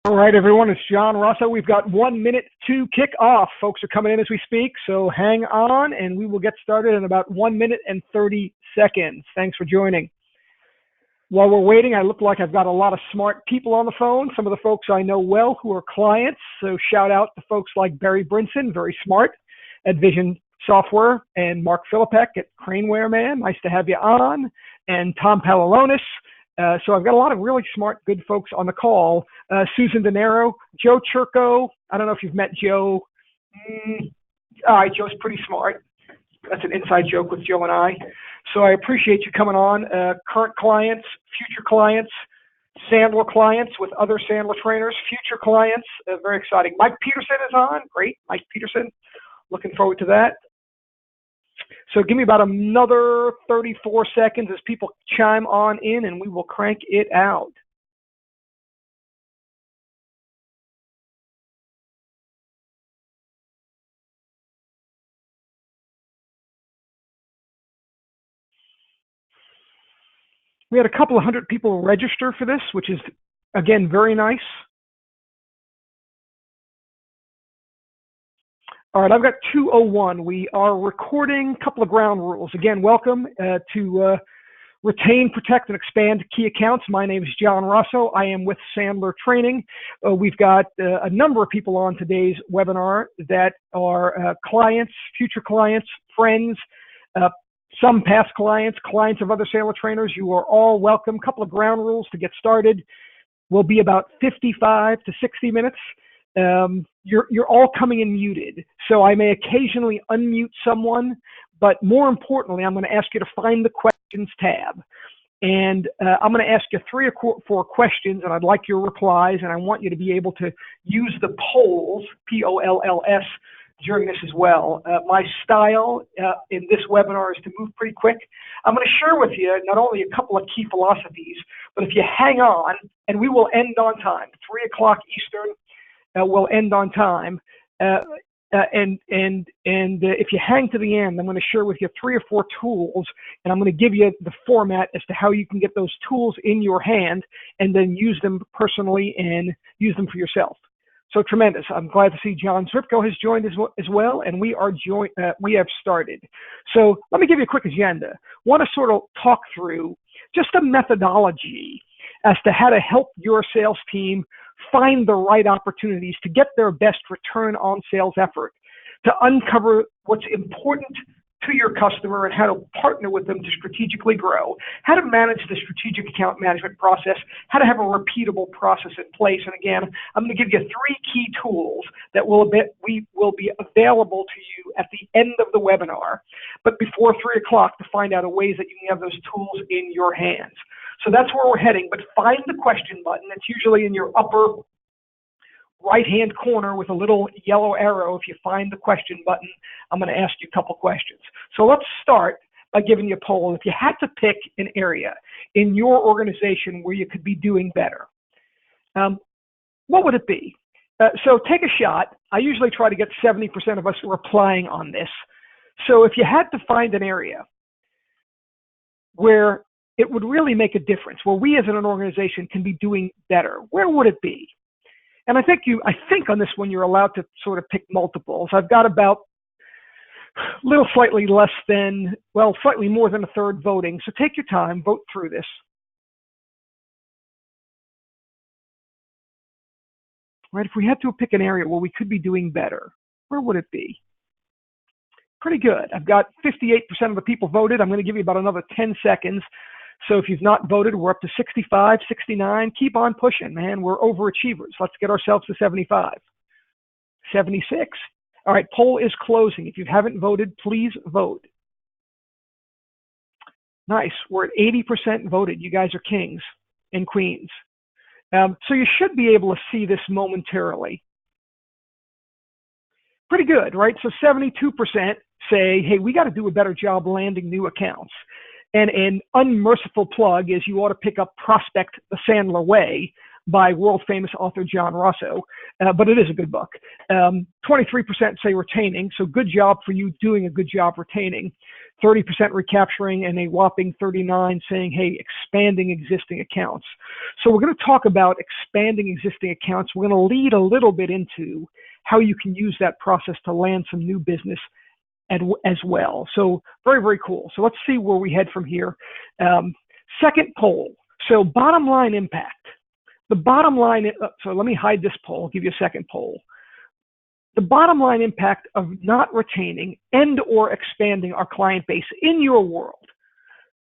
All right, everyone, it's John Rosso. We've got 1 minute to kick off. Folks are coming in as we speak, so hang on, and we will get started in about 1 minute and 30 seconds. Thanks for joining. While we're waiting, I look like I've got a lot of smart people on the phone, some of the folks I know well who are clients, so shout out to folks like Barry Brinson, very smart, at Vision Software, and Mark Philippek at Craneware Man. Nice to have you on, and Tom Palalonis. So I've got a lot of really smart, good folks on the call. Susan Denaro, Joe Churko. I don't know if you've met Joe. All right, Joe's pretty smart. That's an inside joke with Joe and I. So I appreciate you coming on. Current clients, future clients, Sandler clients with other Sandler trainers, future clients. Very exciting. Mike Peterson is on. Great, Mike Peterson. Looking forward to that. So give me about another 34 seconds as people chime on in, and we will crank it out. We had a couple of hundred people register for this, which is, again, very nice. All right, I've got 2:01. We are recording. A couple of ground rules. Again, welcome to Retain, Protect, and Expand Key Accounts. My name is John Rosso. I am with Sandler Training. We've got a number of people on today's webinar that are clients, future clients, friends, some past clients, clients of other Sandler trainers. You are all welcome. A couple of ground rules to get started. Will be about 55 to 60 minutes. You're all coming in muted, so I may occasionally unmute someone, but more importantly, I'm going to ask you to find the questions tab. And I'm going to ask you 3 or 4 questions, and I'd like your replies, and I want you to be able to use the polls, P-O-L-L-S, during this as well. My style in this webinar is to move pretty quick. I'm going to share with you not only a couple of key philosophies, but if you hang on, and we will end on time, 3 o'clock Eastern, we'll end on time. And if you hang to the end, I'm going to share with you 3 or 4 tools, and I'm going to give you the format as to how you can get those tools in your hand and then use them personally and use them for yourself. So tremendous. I'm glad to see John Zripko has joined as well, and we have started. So let me give you a quick agenda. Want to sort of talk through just a methodology as to how to help your sales team find the right opportunities to get their best return on sales effort, to uncover what's important to your customer and how to partner with them to strategically grow, how to manage the strategic account management process, how to have a repeatable process in place. And again, I'm going to give you 3 key tools that will be available to you at the end of the webinar, but before 3 o'clock to find out ways that you can have those tools in your hands. So that's where we're heading, but find the question button. It's usually in your upper right-hand corner with a little yellow arrow. If you find the question button, I'm going to ask you a couple questions. So let's start by giving you a poll. If you had to pick an area in your organization where you could be doing better, what would it be? So take a shot. I usually try to get 70% of us replying on this. So if you had to find an area where it would really make a difference, where we as an organization can be doing better, where would it be? And I think on this one, you're allowed to sort of pick multiples. I've got about slightly more than a third voting. So take your time, vote through this. Right, if we had to pick an area where we could be doing better, where would it be? Pretty good. I've got 58% of the people voted. I'm going to give you about another 10 seconds. So if you've not voted, we're up to 65, 69. Keep on pushing, man. We're overachievers. Let's get ourselves to 75. 76. All right, poll is closing. If you haven't voted, please vote. Nice. We're at 80% voted. You guys are kings and queens. So you should be able to see this momentarily. Pretty good, right? So 72% say, hey, we got to do a better job landing new accounts. And an unmerciful plug is you ought to pick up Prospect the Sandler Way by world famous author John Russo, but it is a good book. 23% say retaining, so good job for you doing a good job retaining. 30% recapturing, and a whopping 39 saying, hey, expanding existing accounts. So we're going to talk about expanding existing accounts. We're going to lead a little bit into how you can use that process to land some new business as well. So very, very cool. So let's see where we head from here. Second poll. So bottom line impact. The bottom line, so let me hide this poll, I'll give you a second poll. The bottom line impact of not retaining and or expanding our client base in your world.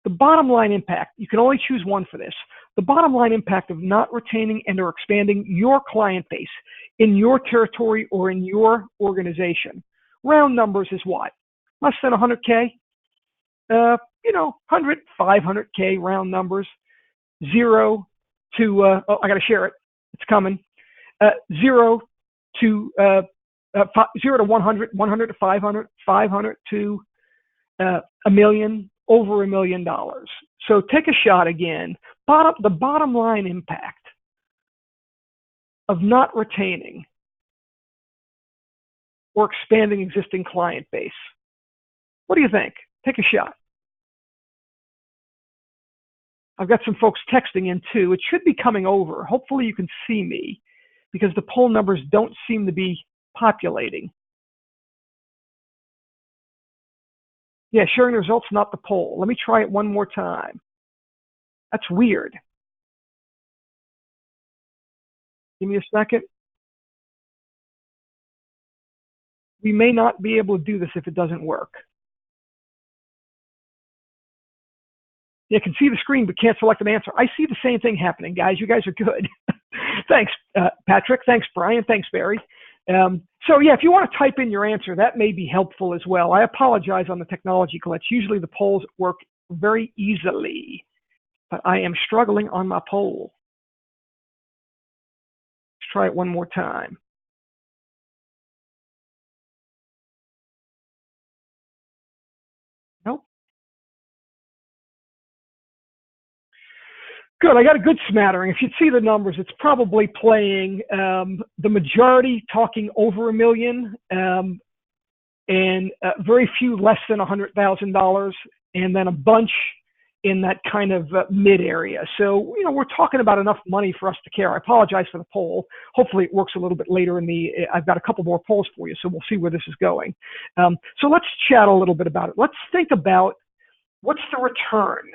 The bottom line impact, you can only choose one for this. The bottom line impact of not retaining and or expanding your client base in your territory or in your organization. Round numbers is what? Less than 100K? 100, 500K round numbers. 0 to, I got to share it. It's coming. 0 to 0 to 100, 100 to 500, 500 to $1 million, over $1 million. So take a shot again. The bottom line impact of not retaining or expanding existing client base. What do you think? Take a shot. I've got some folks texting in too. It should be coming over. Hopefully you can see me because the poll numbers don't seem to be populating. Yeah, sharing the results, not the poll. Let me try it one more time. That's weird. Give me a second. We may not be able to do this if it doesn't work. You can see the screen, but can't select an answer. I see the same thing happening, guys. You guys are good. Thanks, Patrick. Thanks, Brian. Thanks, Barry. So yeah, if you want to type in your answer, that may be helpful as well. I apologize on the technology glitch. Usually the polls work very easily, but I am struggling on my poll. Let's try it one more time. Nope. Good, I got a good smattering. If you'd see the numbers, it's probably playing the majority talking over $1 million, and very few less than $100,000, and then a bunch in that kind of mid area. So, we're talking about enough money for us to care. I apologize for the poll. Hopefully it works a little bit later I've got a couple more polls for you, so we'll see where this is going. So let's chat a little bit about it. Let's think about what's the return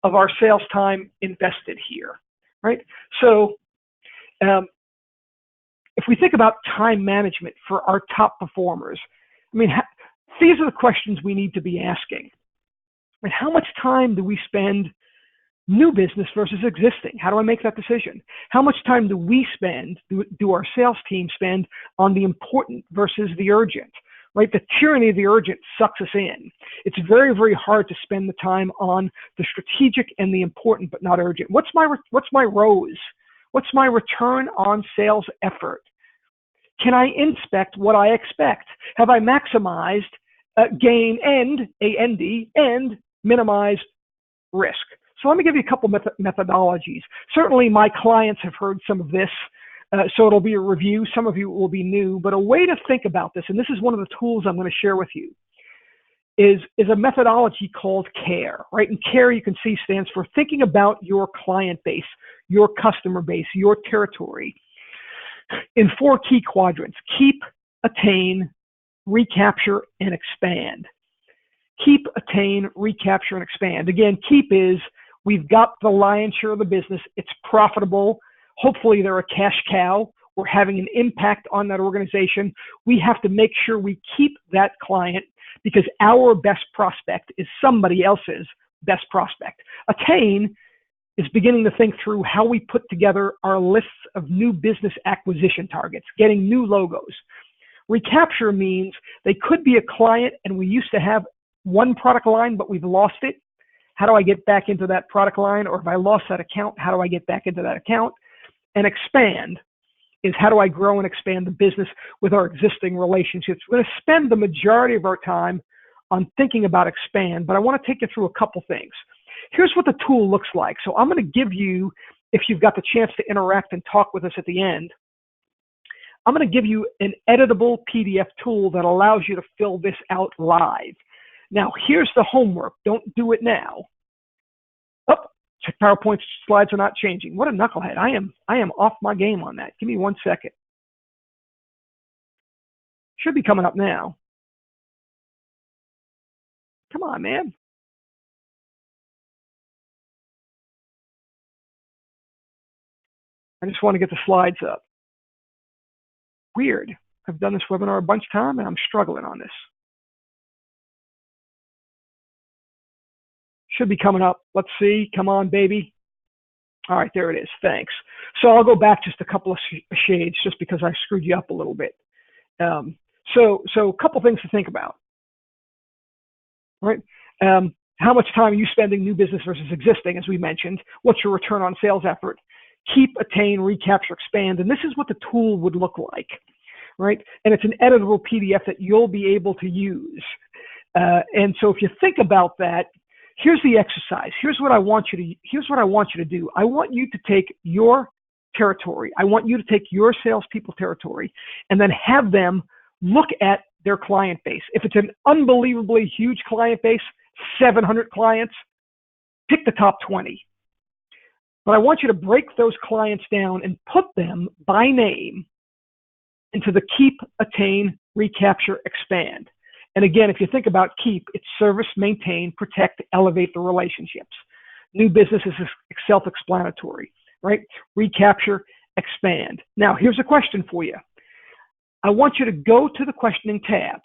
of our sales time invested here, right? So if we think about time management for our top performers, these are the questions we need to be asking. And how much time do we spend new business versus existing? How do I make that decision? How much time do we spend, do our sales team spend on the important versus the urgent? Right? The tyranny of the urgent sucks us in. It's very, very hard to spend the time on the strategic and the important, but not urgent. What's my ROAS? What's my return on sales effort? Can I inspect what I expect? Have I maximized gain and minimized risk? So let me give you a couple methodologies. Certainly my clients have heard some of this. So it'll be a review. Some of you will be new, but a way to think about this, and this is one of the tools I'm going to share with you, is a methodology called CARE, right? And CARE, you can see, stands for thinking about your client base, your customer base, your territory in 4 key quadrants: keep, attain, recapture, and expand. Keep, attain, recapture, and expand. Again, keep is we've got the lion's share of the business. It's profitable. Hopefully they're a cash cow. We're having an impact on that organization. We have to make sure we keep that client because our best prospect is somebody else's best prospect. Attain is beginning to think through how we put together our lists of new business acquisition targets, getting new logos. Recapture means they could be a client and we used to have one product line, but we've lost it. How do I get back into that product line? Or if I lost that account, how do I get back into that account? And expand is how do I grow and expand the business with our existing relationships. We're going to spend the majority of our time on thinking about expand, but I want to take you through a couple things. Here's what the tool looks like. So I'm going to give you if you've got the chance to interact and talk with us at the end, I'm going to give you an editable PDF tool that allows you to fill this out live. Now, here's the homework. Don't do it now. Oh, check PowerPoint slides are not changing. What a knucklehead. I am off my game on that. Give me 1 second. Should be coming up now. Come on, man. I just want to get the slides up. Weird. I've done this webinar a bunch of times and I'm struggling on this. Should be coming up. Let's see. Come on, baby. All right, there it is. Thanks. So I'll go back just a couple of shades just because I screwed you up a little bit. So a couple things to think about. Right? How much time are you spending new business versus existing, as we mentioned? What's your return on sales effort? Keep, attain, recapture, expand. And this is what the tool would look like, right? And it's an editable PDF that you'll be able to use. And so if you think about that, here's the exercise. Here's what I want you to do. I want you to take your territory. I want you to take your salespeople territory and then have them look at their client base. If it's an unbelievably huge client base, 700 clients, pick the top 20. But I want you to break those clients down and put them by name into the keep, attain, recapture, expand. And again, if you think about keep, it's service, maintain, protect, elevate the relationships. New business is self-explanatory, right? Recapture, expand. Now, here's a question for you. I want you to go to the questioning tab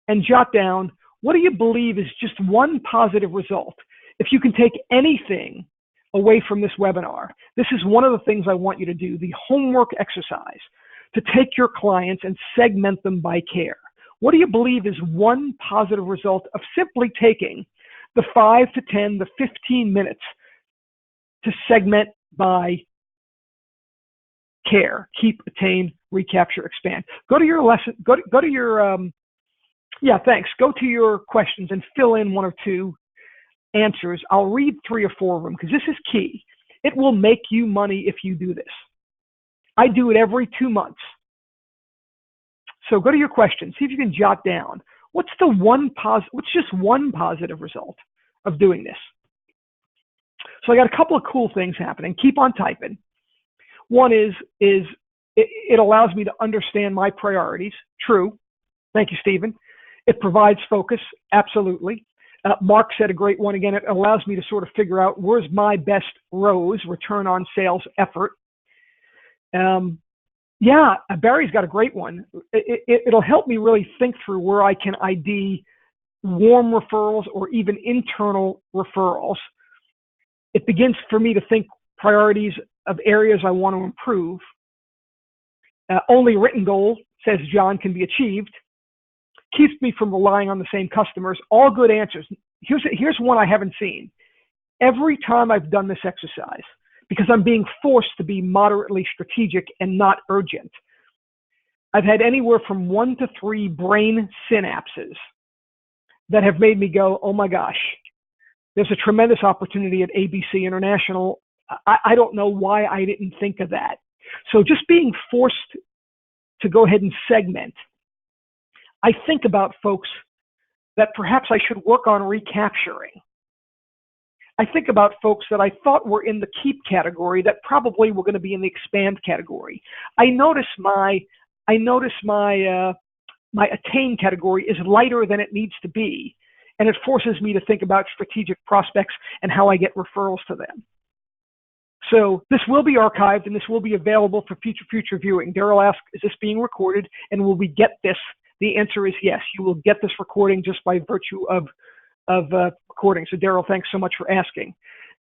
and jot down, what do you believe is just one positive result? If you can take anything away from this webinar, this is one of the things I want you to do, the homework exercise, to take your clients and segment them by care. What do you believe is one positive result of simply taking the 5 to 10, the 15 minutes to segment by care, keep, attain, recapture, expand? Go to your lesson, go to your, go to your questions and fill in 1 or 2 answers. I'll read 3 or 4 of them because this is key. It will make you money if you do this. I do it every 2 months. So go to your questions, see if you can jot down what's just one positive result of doing this. So I got a couple of cool things happening. Keep on typing. One is it allows me to understand my priorities. True. Thank you, Stephen. It provides focus. Absolutely. Mark said a great one again. It allows me to sort of figure out where's my best ROAS, return on sales effort. Barry's got a great one. It'll help me really think through where I can ID warm referrals or even internal referrals. It begins for me to think priorities of areas I want to improve. Only written goal, says John, can be achieved. Keeps me from relying on the same customers. All good answers. Here's one I haven't seen. Every time I've done this exercise, because I'm being forced to be moderately strategic and not urgent, I've had anywhere from 1 to 3 brain synapses that have made me go, oh my gosh, there's a tremendous opportunity at ABC International. I don't know why I didn't think of that. So just being forced to go ahead and segment, I think about folks that perhaps I should work on recapturing. I think about folks that I thought were in the keep category that probably were going to be in the expand category. I notice my attain category is lighter than it needs to be, and it forces me to think about strategic prospects and how I get referrals to them. So this will be archived and this will be available for future viewing. Daryl asked, is this being recorded and will we get this? The answer is yes. You will get this recording just by virtue of recording. So Daryl, thanks so much for asking.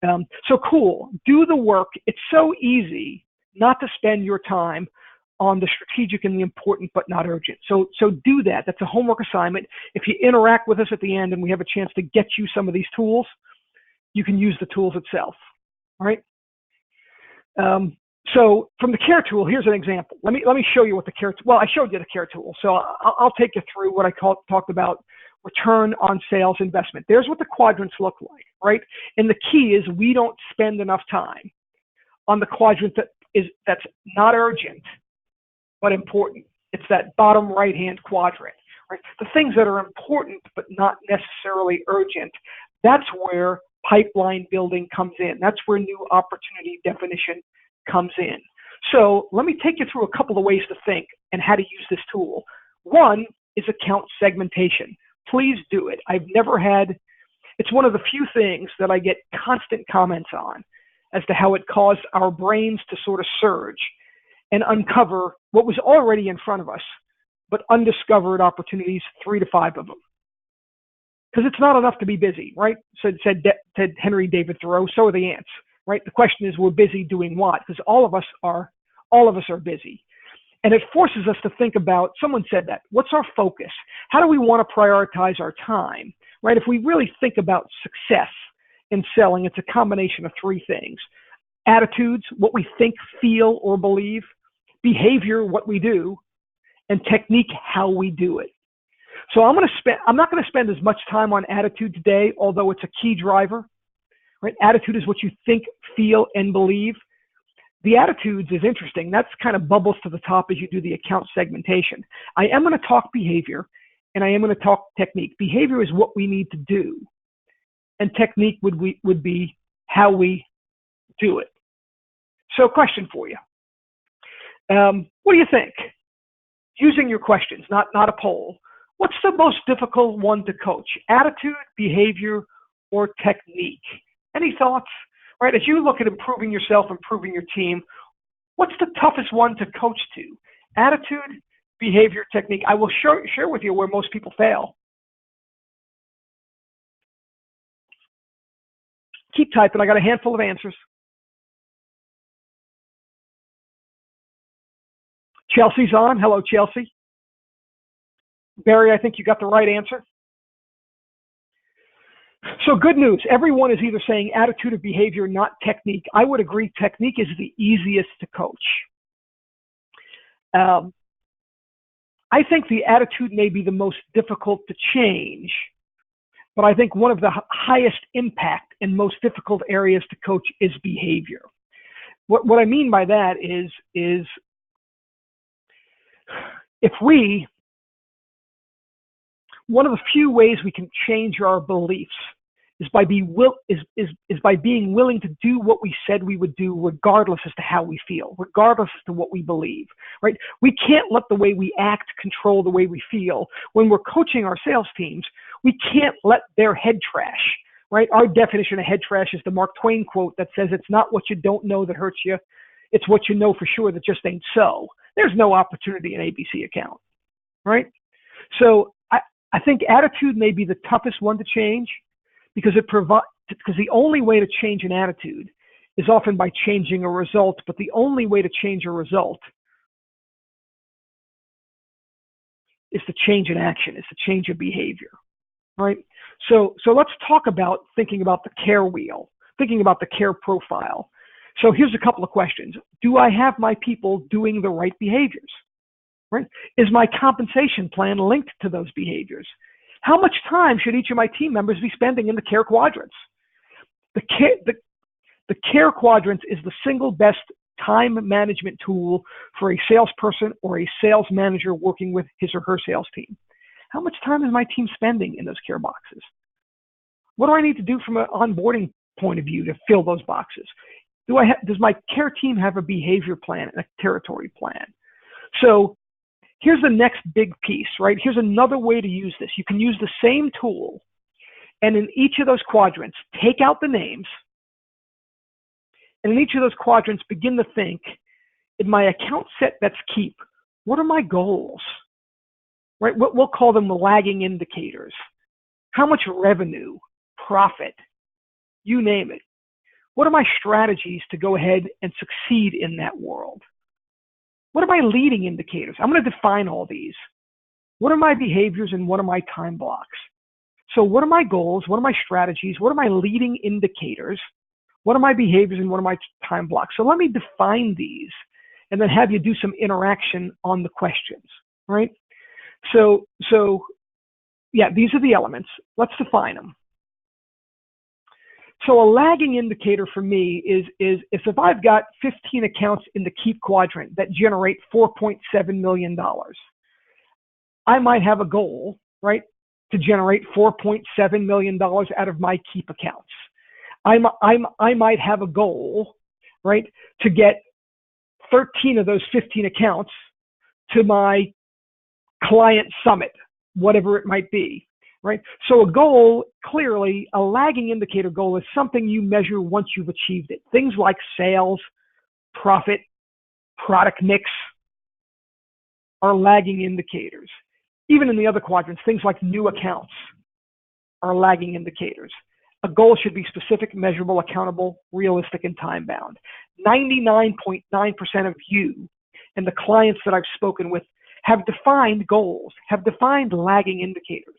So cool. Do the work. It's so easy not to spend your time on the strategic and the important but not urgent. So do that. That's a homework assignment. If you interact with us at the end and we have a chance to get you some of these tools, you can use the tools itself. All right. So from the care tool, here's an example. Let me show you what the care. Well, I showed you the care tool, so I'll take you through what I talked about return on sales investment. There's what the quadrants look like, right? And the key is we don't spend enough time on the quadrant that's not urgent, but important. It's that bottom right-hand quadrant, right? The things that are important, but not necessarily urgent, that's where pipeline building comes in. That's where new opportunity definition comes in. So let me take you through a couple of ways to think and how to use this tool. One is account segmentation. Please do it. It's one of the few things that I get constant comments on as to how it caused our brains to sort of surge and uncover what was already in front of us, but undiscovered opportunities, 3 to 5 of them. Because it's not enough to be busy, right? Said Henry David Thoreau. So are the ants, right? The question is, we're busy doing what? Because all of us are busy. And it forces us to think about, someone said that, what's our focus? How do we want to prioritize our time, right? If we really think about success in selling, it's a combination of 3 things. Attitudes, what we think, feel, or believe. Behavior, what we do. And technique, how we do it. So I'm not going to spend as much time on attitude today, although it's a key driver, right? Attitude is what you think, feel, and believe. The attitudes is interesting. That's kind of bubbles to the top as you do the account segmentation. I am going to talk behavior, and I am going to talk technique. Behavior is what we need to do, and technique would be how we do it. So question for you. What do you think? Using your questions, not a poll. What's the most difficult one to coach? Attitude, behavior, or technique? Any thoughts? Right, as you look at improving yourself, improving your team, what's the toughest one to coach to? Attitude, behavior, technique. I will share with you where most people fail. Keep typing. I got a handful of answers. Chelsea's on. Hello, Chelsea. Barry, I think you got the right answer. So good news. Everyone is either saying attitude or behavior, not technique. I would agree technique is the easiest to coach. I think the attitude may be the most difficult to change, but I think one of the highest impact and most difficult areas to coach is behavior. What I mean by that is one of the few ways we can change our beliefs is by being willing to do what we said we would do, regardless as to how we feel, regardless as to what we believe, right? We can't let the way we act control the way we feel. When we're coaching our sales teams, we can't let their head trash, right? Our definition of head trash is the Mark Twain quote that says, it's not what you don't know that hurts you, it's what you know for sure that just ain't so. There's no opportunity in ABC account, right? So I think attitude may be the toughest one to change because the only way to change an attitude is often by changing a result, but the only way to change a result is to change an action, is to change a behavior, right? So let's talk about thinking about the care wheel, thinking about the care profile. So here's a couple of questions. Do I have my people doing the right behaviors? Right? Is my compensation plan linked to those behaviors? How much time should each of my team members be spending in the care quadrants? The care quadrants is the single best time management tool for a salesperson or a sales manager working with his or her sales team. How much time is my team spending in those care boxes? What do I need to do from an onboarding point of view to fill those boxes? Does my care team have a behavior plan and a territory plan? So here's the next big piece, right? Here's another way to use this. You can use the same tool, and in each of those quadrants, take out the names, and in each of those quadrants, begin to think, in my account set that's keep, what are my goals? Right? We'll call them the lagging indicators. How much revenue, profit, you name it. What are my strategies to go ahead and succeed in that world? What are my leading indicators? I'm going to define all these. What are my behaviors and what are my time blocks? So what are my goals? What are my strategies? What are my leading indicators? What are my behaviors and what are my time blocks? So let me define these and then have you do some interaction on the questions, right? So yeah, these are the elements. Let's define them. So a lagging indicator for me is if I've got 15 accounts in the keep quadrant that generate $4.7 million, I might have a goal, right, to generate $4.7 million out of my keep accounts. I might have a goal, right, to get 13 of those 15 accounts to my client summit, whatever it might be, right? So a goal, clearly, a lagging indicator goal is something you measure once you've achieved it. Things like sales, profit, product mix are lagging indicators. Even in the other quadrants, things like new accounts are lagging indicators. A goal should be specific, measurable, accountable, realistic, and time-bound. 99.9% of you and the clients that I've spoken with have defined goals, have defined lagging indicators.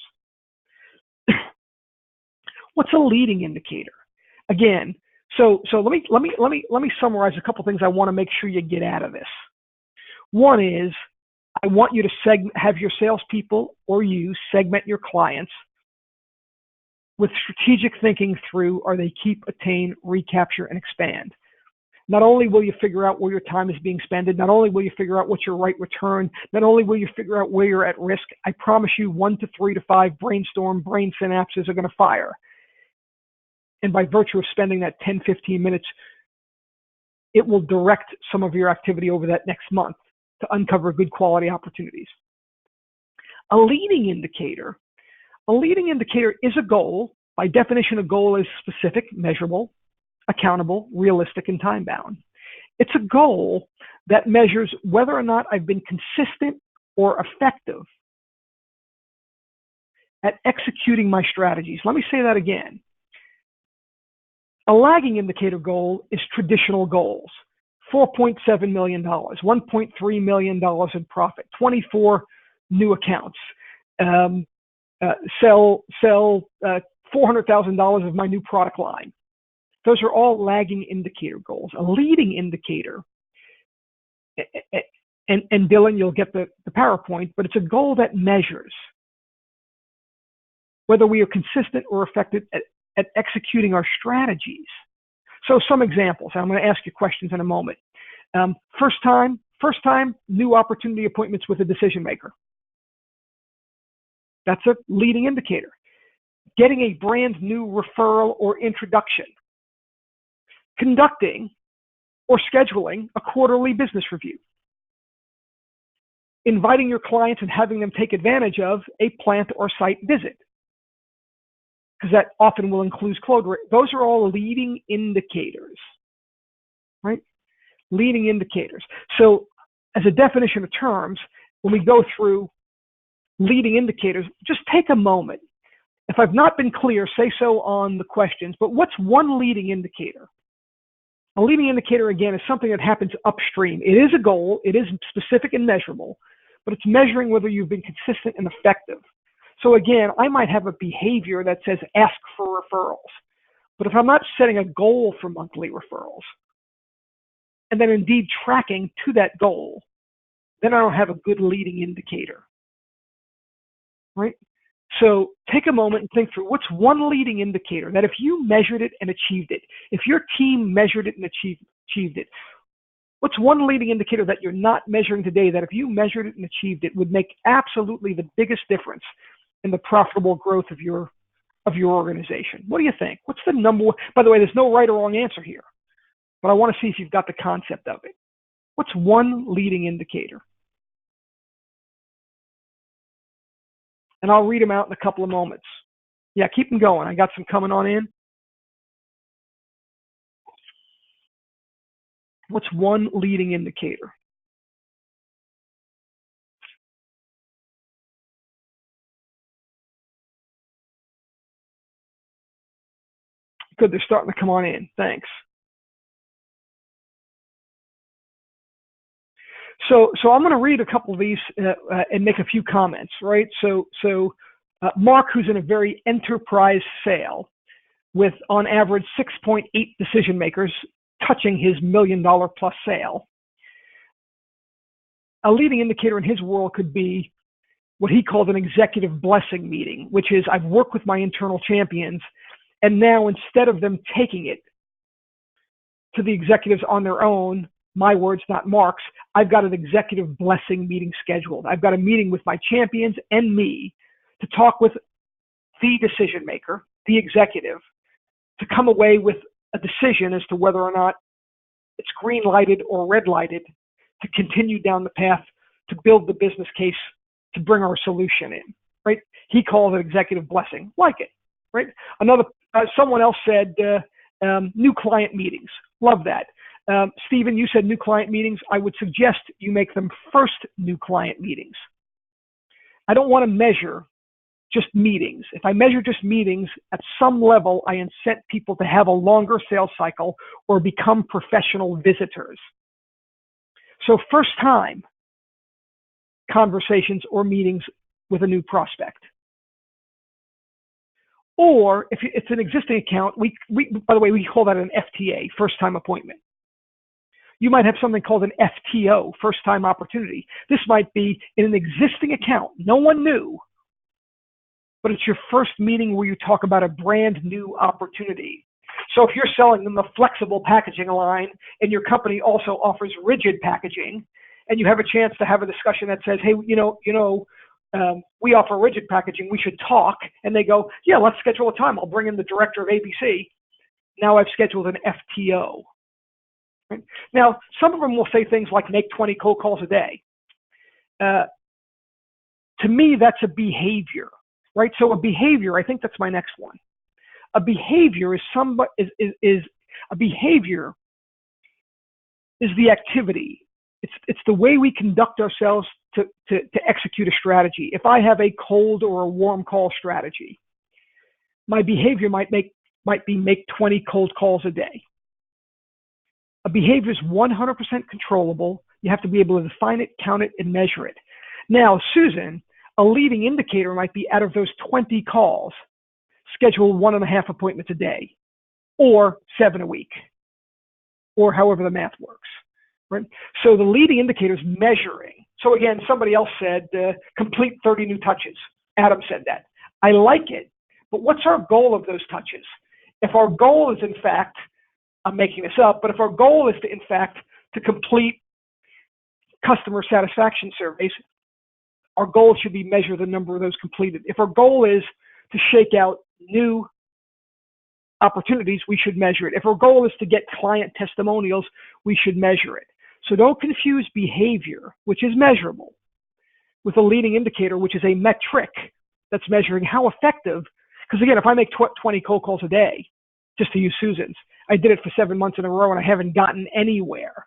What's a leading indicator? Again, so let me summarize a couple things I want to make sure you get out of this. One is I want you to have your salespeople or you segment your clients with strategic thinking through, are they keep, attain, recapture, and expand. Not only will you figure out where your time is being spent, not only will you figure out what's your right return, not only will you figure out where you're at risk, I promise you 1 to 3 to 5 brain synapses are going to fire. And by virtue of spending that 10, 15 minutes, it will direct some of your activity over that next month to uncover good quality opportunities. A leading indicator is a goal. By definition, a goal is specific, measurable, accountable, realistic, and time-bound. It's a goal that measures whether or not I've been consistent or effective at executing my strategies. Let me say that again. A lagging indicator goal is traditional goals. $4.7 million, $1.3 million in profit, 24 new accounts, sell $400,000 of my new product line. Those are all lagging indicator goals. A leading indicator, and Dylan, you'll get the PowerPoint, but it's a goal that measures whether we are consistent or effective at executing our strategies. So some examples, I'm going to ask you questions in a moment. First time, new opportunity appointments with a decision maker. That's a leading indicator. Getting a brand new referral or introduction. Conducting or scheduling a quarterly business review. Inviting your clients and having them take advantage of a plant or site visit, because that often will include close rate. Those are all leading indicators, right? Leading indicators. So as a definition of terms, when we go through leading indicators, just take a moment. If I've not been clear, say so on the questions, but what's one leading indicator? A leading indicator, again, is something that happens upstream. It is a goal, it is specific and measurable, but it's measuring whether you've been consistent and effective. So again, I might have a behavior that says ask for referrals, but if I'm not setting a goal for monthly referrals, and then indeed tracking to that goal, then I don't have a good leading indicator, right? So take a moment and think through what's one leading indicator that if you measured it and achieved it, if your team measured it and achieved it, what's one leading indicator that you're not measuring today that if you measured it and achieved it would make absolutely the biggest difference in the profitable growth of your organization? What do you think? What's the number one? By the way, there's no right or wrong answer here, but I want to see if you've got the concept of it. What's one leading indicator? And I'll read them out in a couple of moments. Yeah, keep them going. I got some coming on in. What's one leading indicator? Good, they're starting to come on in. Thanks. So I'm going to read a couple of these and make a few comments, right? So Mark, who's in a very enterprise sale with on average 6.8 decision makers touching his $1 million plus sale. A leading indicator in his world could be what he called an executive blessing meeting, which is I've worked with my internal champions, and now instead of them taking it to the executives on their own, my words, not Mark's, I've got an executive blessing meeting scheduled. I've got a meeting with my champions and me to talk with the decision maker, the executive, to come away with a decision as to whether or not it's green lighted or red lighted to continue down the path to build the business case to bring our solution in, right? He calls it executive blessing. Like it, right? Someone else said new client meetings. Love that. Stephen, you said new client meetings. I would suggest you make them first new client meetings. I don't want to measure just meetings. If I measure just meetings, at some level, I incent people to have a longer sales cycle or become professional visitors. So first time conversations or meetings with a new prospect. Or if it's an existing account, we by the way, we call that an FTA, first time appointment. You might have something called an FTO, first time opportunity. This might be in an existing account. No one knew, but it's your first meeting where you talk about a brand new opportunity. So if you're selling them a flexible packaging line and your company also offers rigid packaging, and you have a chance to have a discussion that says, hey, we offer rigid packaging, we should talk. And they go, yeah, let's schedule a time. I'll bring in the director of ABC. Now I've scheduled an FTO. Right? Now, some of them will say things like make 20 cold calls a day. To me, that's a behavior, right? So a behavior, I think that's my next one. A behavior is a behavior is the activity. It's the way we conduct ourselves to execute a strategy. If I have a cold or a warm call strategy, my behavior might be make 20 cold calls a day. A behavior is 100% controllable. You have to be able to define it, count it, and measure it. Now, Susan, a leading indicator might be out of those 20 calls, schedule 1.5 appointments a day, or 7 a week, or however the math works. Right? So the leading indicator is measuring. So again, somebody else said complete 30 new touches. Adam said that. I like it, but what's our goal of those touches? If our goal is in fact, I'm making this up, but if our goal is to in fact to complete customer satisfaction surveys, our goal should be measure the number of those completed. If our goal is to shake out new opportunities, we should measure it. If our goal is to get client testimonials, we should measure it. So don't confuse behavior, which is measurable, with a leading indicator, which is a metric that's measuring how effective. Because again, if I make 20 cold calls a day, just to use Susan's, I did it for 7 months in a row and I haven't gotten anywhere.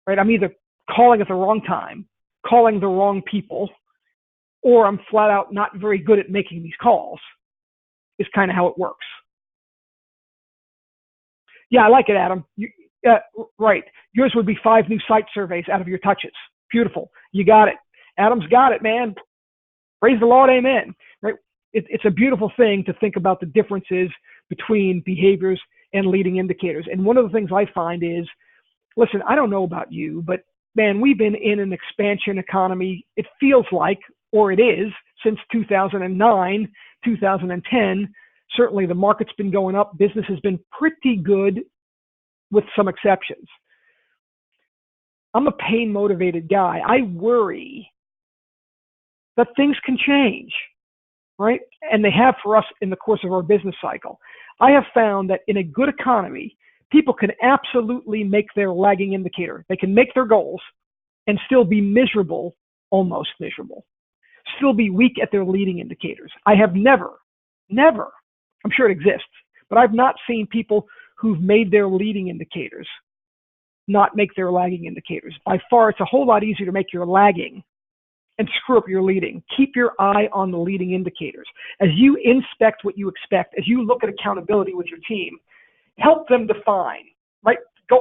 Right? I'm either calling at the wrong time, calling the wrong people, or I'm flat out not very good at making these calls, is kind of how it works. Yeah, I like it, Adam. Right. Yours would be 5 new site surveys out of your touches. Beautiful. You got it. Adam's got it, man. Praise the Lord. Amen. Right. It's a beautiful thing to think about the differences between behaviors and leading indicators. And one of the things I find is, listen, I don't know about you, but man, we've been in an expansion economy. It feels like, or it is, since 2009, 2010. Certainly the market's been going up. Business has been pretty good with some exceptions. I'm a pain motivated guy. I worry that things can change, right? And they have for us in the course of our business cycle. I have found that in a good economy, people can absolutely make their lagging indicator. They can make their goals and still be miserable, almost miserable, still be weak at their leading indicators. I have never, I'm sure it exists, but I've not seen people who've made their leading indicators not make their lagging indicators. By far, it's a whole lot easier to make your lagging and screw up your leading. Keep your eye on the leading indicators. As you inspect what you expect, as you look at accountability with your team, help them define, right?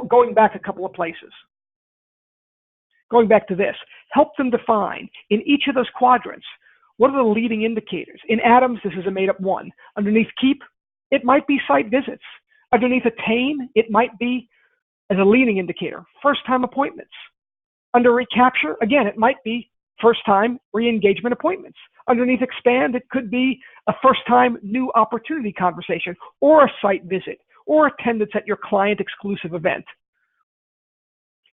Going back a couple of places. Going back to this, help them define in each of those quadrants, what are the leading indicators? In Adams, this is a made-up one. Underneath keep, it might be site visits. Underneath attain, it might be, as a leading indicator, first-time appointments. Under recapture, again, it might be first-time re-engagement appointments. Underneath expand, it could be a first-time new opportunity conversation, or a site visit, or attendance at your client exclusive event.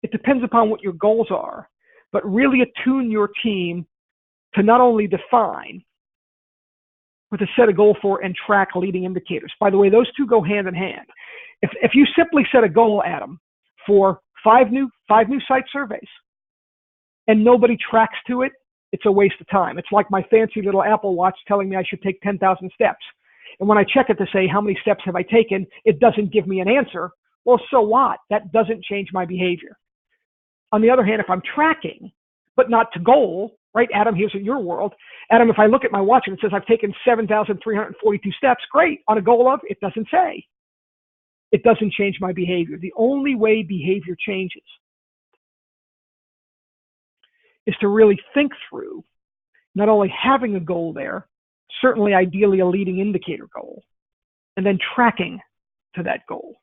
It depends upon what your goals are, but really attune your team to not only define, but to set a goal for and track leading indicators. By the way, those two go hand in hand. If you simply set a goal, Adam, for five new site surveys, and nobody tracks to it, it's a waste of time. It's like my fancy little Apple Watch telling me I should take 10,000 steps. And when I check it to say how many steps have I taken, it doesn't give me an answer. Well, so what? That doesn't change my behavior. On the other hand, if I'm tracking, but not to goal, right, Adam, here's in your world. Adam, if I look at my watch and it says I've taken 7,342 steps, great. On a goal of, it doesn't say. It doesn't change my behavior. The only way behavior changes is to really think through not only having a goal there, certainly ideally a leading indicator goal, and then tracking to that goal.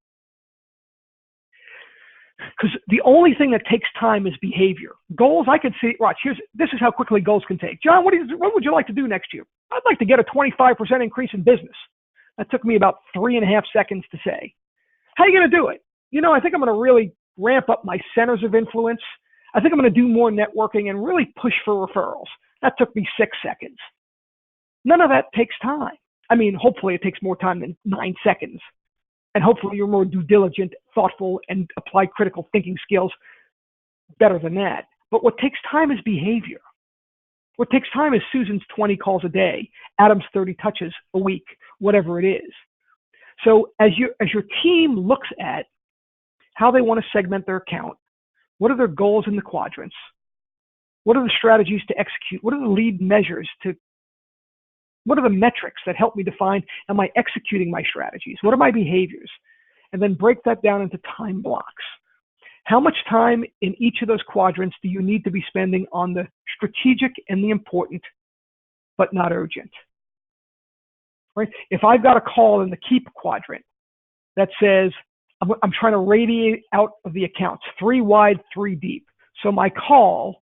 Because the only thing that takes time is behavior. Goals, I could see, watch, this is how quickly goals can take. John, what would you like to do next year? I'd like to get a 25% increase in business. That took me about 3.5 seconds to say. How are you going to do it? I think I'm going to really ramp up my centers of influence. I think I'm going to do more networking and really push for referrals. That took me 6 seconds. None of that takes time. I mean, hopefully it takes more time than 9 seconds. And hopefully you're more due diligent, thoughtful, and apply critical thinking skills better than that. But what takes time is behavior. What takes time is Susan's 20 calls a day, Adam's 30 touches a week, whatever it is. So as your team looks at how they want to segment their account, what are their goals in the quadrants? What are the strategies to execute? What are the lead measures what are the metrics that help me define, am I executing my strategies? What are my behaviors? And then break that down into time blocks. How much time in each of those quadrants do you need to be spending on the strategic and the important, but not urgent? Right? If I've got a call in the keep quadrant that says, I'm trying to radiate out of the accounts, 3 wide, 3 deep. So my call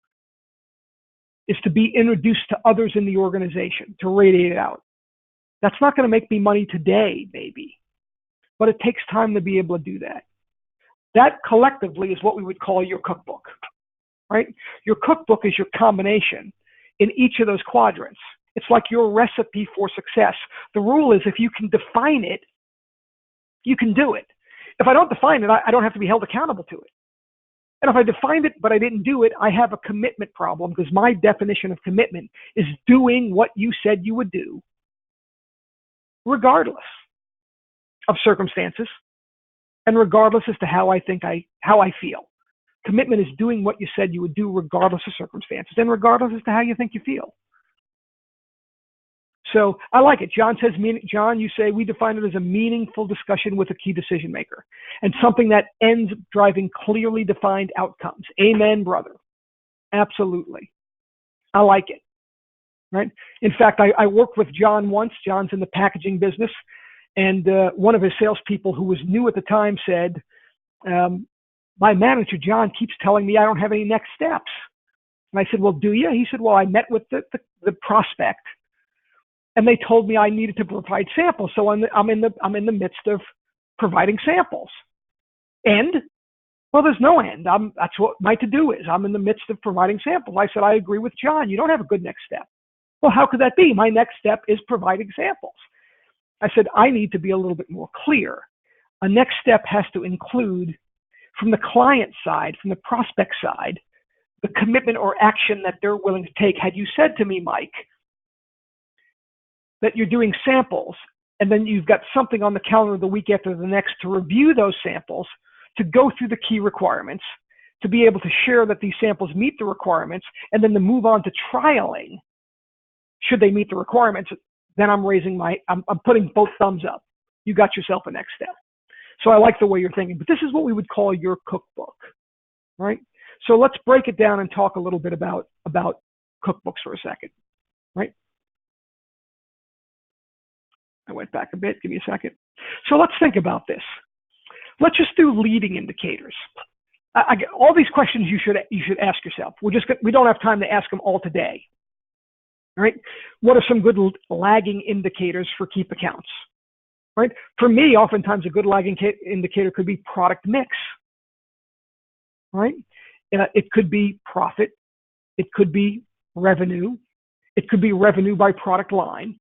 is to be introduced to others in the organization, to radiate it out. That's not going to make me money today, maybe, but it takes time to be able to do that. That collectively is what we would call your cookbook, right? Your cookbook is your combination in each of those quadrants. It's like your recipe for success. The rule is if you can define it, you can do it. If I don't define it, I don't have to be held accountable to it. And if I defined it, but I didn't do it, I have a commitment problem, because my definition of commitment is doing what you said you would do, regardless of circumstances and regardless as to how I feel. Commitment is doing what you said you would do regardless of circumstances and regardless as to how you think you feel. So I like it. John says, John, you say we define it as a meaningful discussion with a key decision maker and something that ends driving clearly defined outcomes. Amen, brother. Absolutely. I like it. Right? In fact, I worked with John once. John's in the packaging business. And one of his salespeople who was new at the time said, my manager, John, keeps telling me I don't have any next steps. And I said, well, do you? He said, well, I met with the prospect, and they told me I needed to provide samples. So I'm in the midst of providing samples. And, well, there's no end. That's what my to-do is. I'm in the midst of providing samples. I said, I agree with John. You don't have a good next step. Well, how could that be? My next step is providing samples. I said, I need to be a little bit more clear. A next step has to include, from the client side, from the prospect side, the commitment or action that they're willing to take. Had you said to me, Mike, that you're doing samples, and then you've got something on the calendar the week after the next to review those samples, to go through the key requirements, to be able to share that these samples meet the requirements, and then to move on to trialing, should they meet the requirements, then I'm putting both thumbs up. You got yourself a next step. So I like the way you're thinking, but this is what we would call your cookbook, right? So let's break it down and talk a little bit about cookbooks for a second, right? I went back a bit, give me a second. So let's think about this. Let's just do leading indicators. all these questions you should ask yourself. We don't have time to ask them all today. All right. What are some good lagging indicators for keep accounts? Right. For me, oftentimes a good lagging indicator could be product mix. Right. It could be profit. It could be revenue. It could be revenue by product line.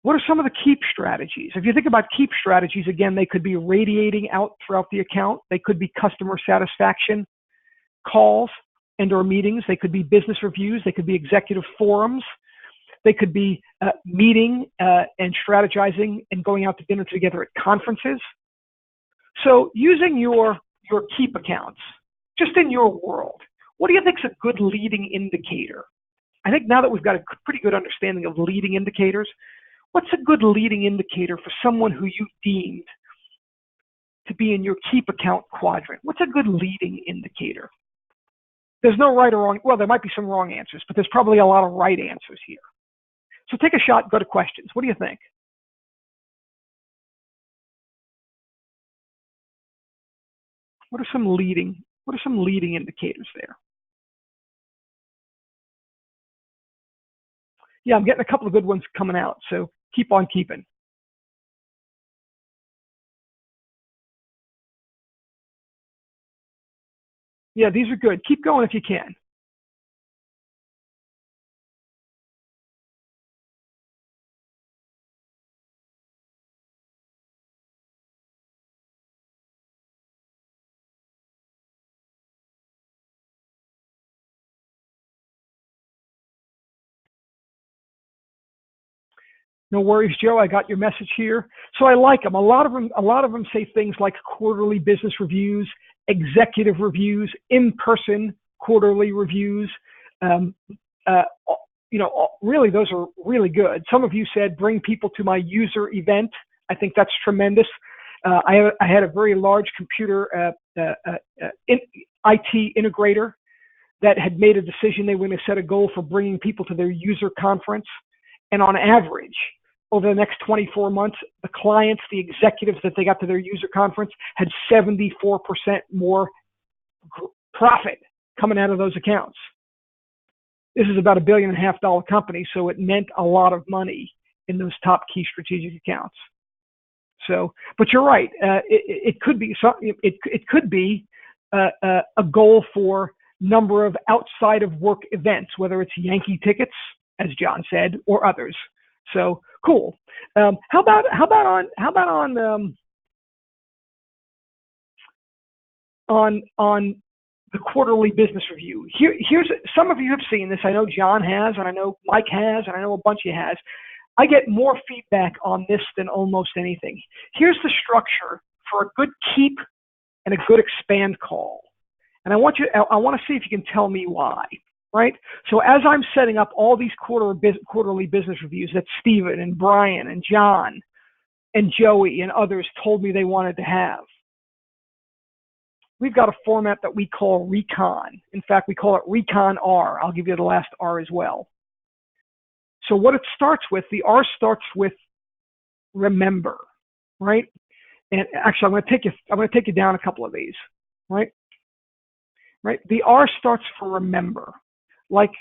What are some of the keep strategies? If you think about keep strategies, again, they could be radiating out throughout the account. They could be customer satisfaction calls and or meetings. They could be business reviews. They could be executive forums. They could be meeting and strategizing and going out to dinner together at conferences. So using your keep accounts, just in your world, what do you think is a good leading indicator? I think now that we've got a pretty good understanding of leading indicators, what's a good leading indicator for someone who you deemed to be in your keep account quadrant? What's a good leading indicator? There's no right or wrong. Well, there might be some wrong answers, but there's probably a lot of right answers here. So take a shot, go to questions. What do you think? What are some leading indicators there? Yeah, I'm getting a couple of good ones coming out, so keep on keeping. Yeah, these are good. Keep going if you can. No worries, Joe. I got your message here. So I like them. A lot of them say things like quarterly business reviews, executive reviews, in-person quarterly reviews. Really, those are really good. Some of you said bring people to my user event. I think that's tremendous. I had a very large computer IT integrator that had made a decision they were going to set a goal for bringing people to their user conference. And on average, over the next 24 months, the clients, the executives that they got to their user conference had 74% more profit coming out of those accounts. This is about $1.5 billion company, so it meant a lot of money in those top key strategic accounts. So, but you're right. It could be a goal for number of outside of work events, whether it's Yankee tickets, as John said, or others. So cool. How about on the quarterly business review? Here's some of you have seen this. I know John has, and I know Mike has, and I know a bunch of you has. I get more feedback on this than almost anything. Here's the structure for a good keep and a good expand call. And I want to see if you can tell me why, right? So as I'm setting up all these quarterly business reviews that Stephen and Brian and John and Joey and others told me they wanted to have, we've got a format that we call Recon. In fact, we call it Recon R. I'll give you the last R as well. So what it starts with, the R starts with remember, right? And actually, I'm going to take you down a couple of these, right? Right. The R starts for remember. Like,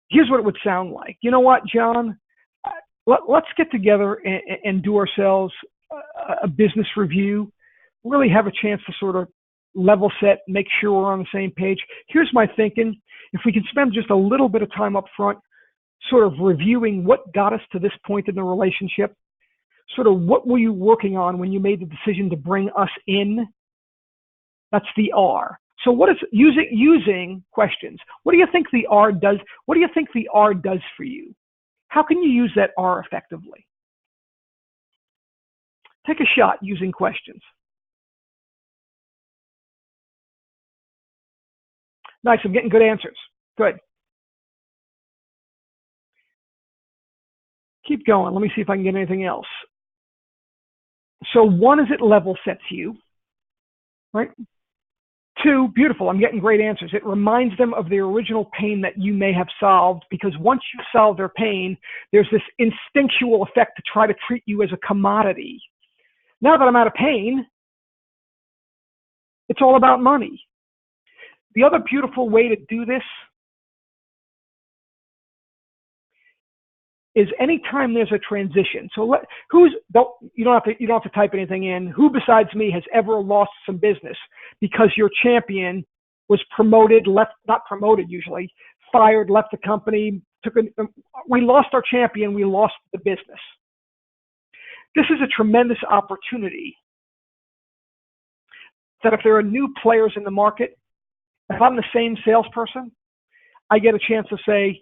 here's what it would sound like. You know what, John? Let's get together and do ourselves a business review. Really have a chance to sort of level set, make sure we're on the same page. Here's my thinking. If we can spend just a little bit of time up front, sort of reviewing what got us to this point in the relationship, sort of what were you working on when you made the decision to bring us in? That's the R. So what is using questions? What do you think the R does? What do you think the R does for you? How can you use that R effectively? Take a shot using questions. Nice, I'm getting good answers. Good. Keep going. Let me see if I can get anything else. So 1 is it level sets you, right? 2, beautiful. I'm getting great answers. It reminds them of the original pain that you may have solved, because once you solve their pain, there's this instinctual effect to try to treat you as a commodity. Now that I'm out of pain, It's all about money. The other beautiful way to do this is anytime there's a transition. So you don't have to type anything in. Who besides me has ever lost some business because your champion was promoted, not promoted usually, fired, left the company, we lost our champion, we lost the business. This is a tremendous opportunity that if there are new players in the market, if I'm the same salesperson, I get a chance to say,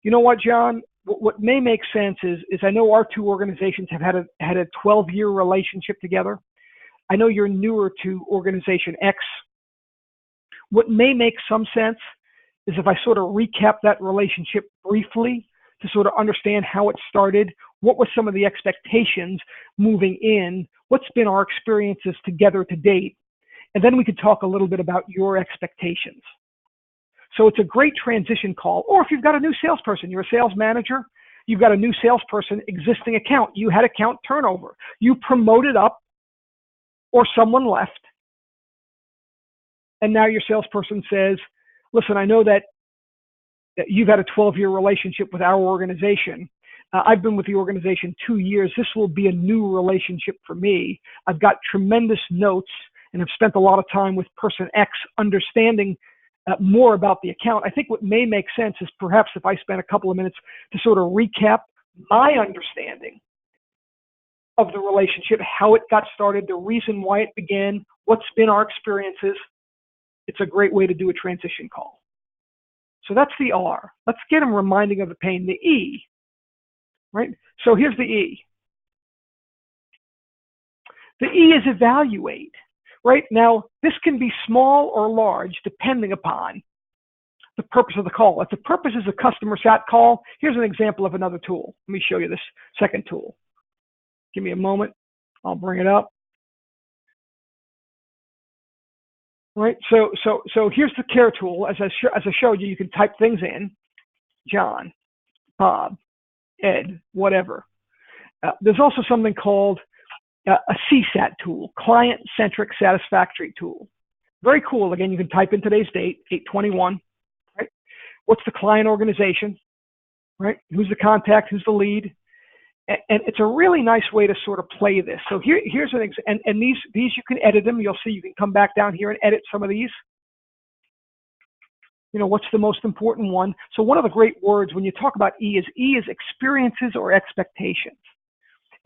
you know what, John, what may make sense is I know our two organizations have had a 12-year relationship together. I know you're newer to organization X. What may make some sense is if I sort of recap that relationship briefly to sort of understand how it started, what were some of the expectations moving in, what's been our experiences together to date, and then we could talk a little bit about your expectations. So it's a great transition call. Or if you've got a new salesperson, you're a sales manager, you've got a new salesperson, existing account, you had account turnover, you promoted up or someone left, and now your salesperson says, listen, I know that you've had a 12-year relationship with our organization. I've been with the organization 2 years. This will be a new relationship for me. I've got tremendous notes and have spent a lot of time with person X understanding more about the account. I think what may make sense is perhaps if I spend a couple of minutes to sort of recap my understanding of the relationship, how it got started, the reason why it began, what's been our experiences. It's a great way to do a transition call. So that's the R. Let's get them reminding of the pain. The E, right? So here's the E. The E is evaluate, right? Now, this can be small or large depending upon the purpose of the call. If the purpose is a customer sat call, here's an example of another tool. Let me show you this second tool. Give me a moment. I'll bring it up. Right, so here's the care tool. As I showed you, you can type things in, John, Bob, Ed, whatever. There's also something called a CSAT tool, client-centric satisfactory tool. Very cool. Again, you can type in today's date, 8/21. Right, what's the client organization? Right, who's the contact? Who's the lead? And it's a really nice way to sort of play this. So here's an example, and these you can edit them. You'll see you can come back down here and edit some of these. You know, what's the most important one? So one of the great words when you talk about E is experiences or expectations.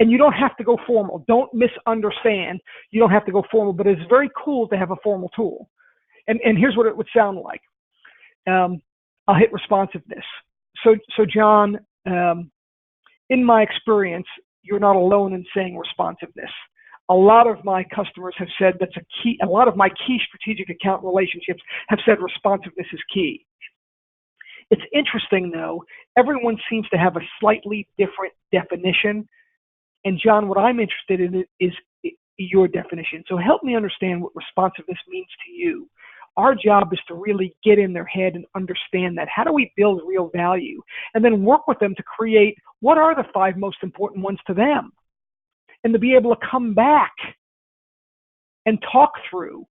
And you don't have to go formal. Don't misunderstand. You don't have to go formal, but it's very cool to have a formal tool. And here's what it would sound like. I'll hit responsiveness. So John, in my experience, you're not alone in saying responsiveness. A lot of my customers have said that's a key. A lot of my key strategic account relationships have said responsiveness is key. It's interesting, though. Everyone seems to have a slightly different definition. And John, what I'm interested in is your definition. So help me understand what responsiveness means to you. Our job is to really get in their head and understand that. How do we build real value? And then work with them to create what are the 5 most important ones to them? And to be able to come back and talk through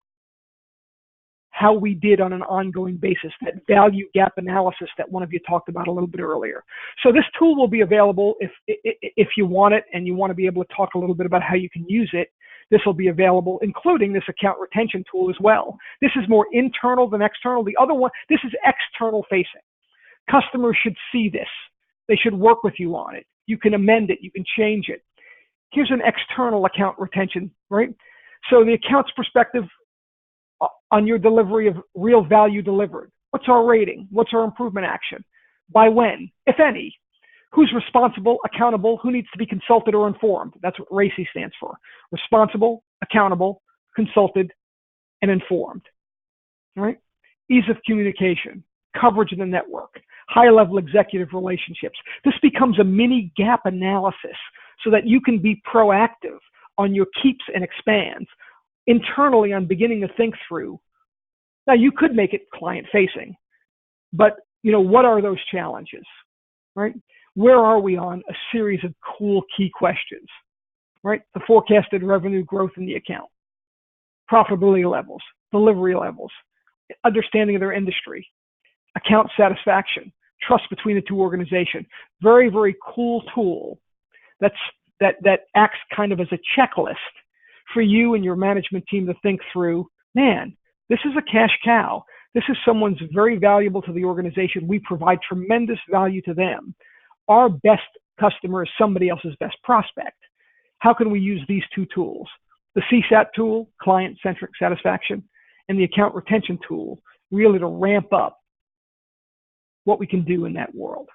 how we did on an ongoing basis, that value gap analysis that one of you talked about a little bit earlier. So this tool will be available if you want it and you want to be able to talk a little bit about how you can use it. This will be available, including this account retention tool as well. This is more internal than external. The other one, this is external facing. Customers should see this. They should work with you on it. You can amend it. You can change it. Here's an external account retention, right? So the account's perspective on your delivery of real value delivered. What's our rating? What's our improvement action? By when, if any? Who's responsible, accountable, who needs to be consulted or informed? That's what RACI stands for. Responsible, accountable, consulted, and informed. All right? Ease of communication, coverage in the network, high-level executive relationships. This becomes a mini gap analysis so that you can be proactive on your keeps and expands internally on beginning to think through. Now, you could make it client-facing, but, you know, what are those challenges, right? Where are we on a series of cool key questions, right? The forecasted revenue growth in the account, profitability levels, delivery levels, understanding of their industry, account satisfaction, trust between the two organizations. Very, very cool tool that acts kind of as a checklist for you and your management team to think through, man, this is a cash cow. This is someone's very valuable to the organization. We provide tremendous value to them. Our best customer is somebody else's best prospect. How can we use these two tools? The CSAT tool, client-centric satisfaction, and the account retention tool, really to ramp up what we can do in that world.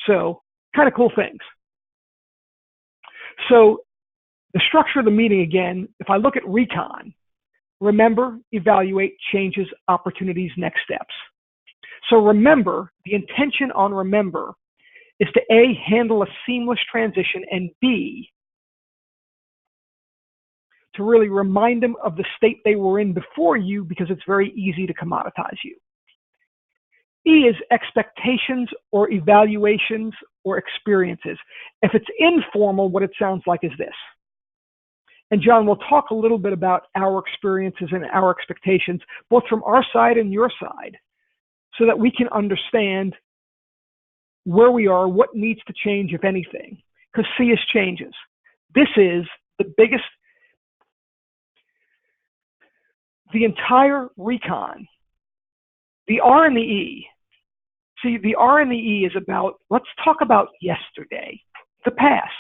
So, kind of cool things. So, the structure of the meeting again, if I look at recon, remember, evaluate, changes, opportunities, next steps. So remember, the intention on remember is to A, handle a seamless transition, and B, to really remind them of the state they were in before you, because it's very easy to commoditize you. E is expectations or evaluations or experiences. If it's informal, what it sounds like is this. And John, we'll talk a little bit about our experiences and our expectations, both from our side and your side, so that we can understand where we are, what needs to change, if anything, because C is changes. This is the biggest, the entire recon, the R and the E. See, the R and the E is about, let's talk about yesterday, the past.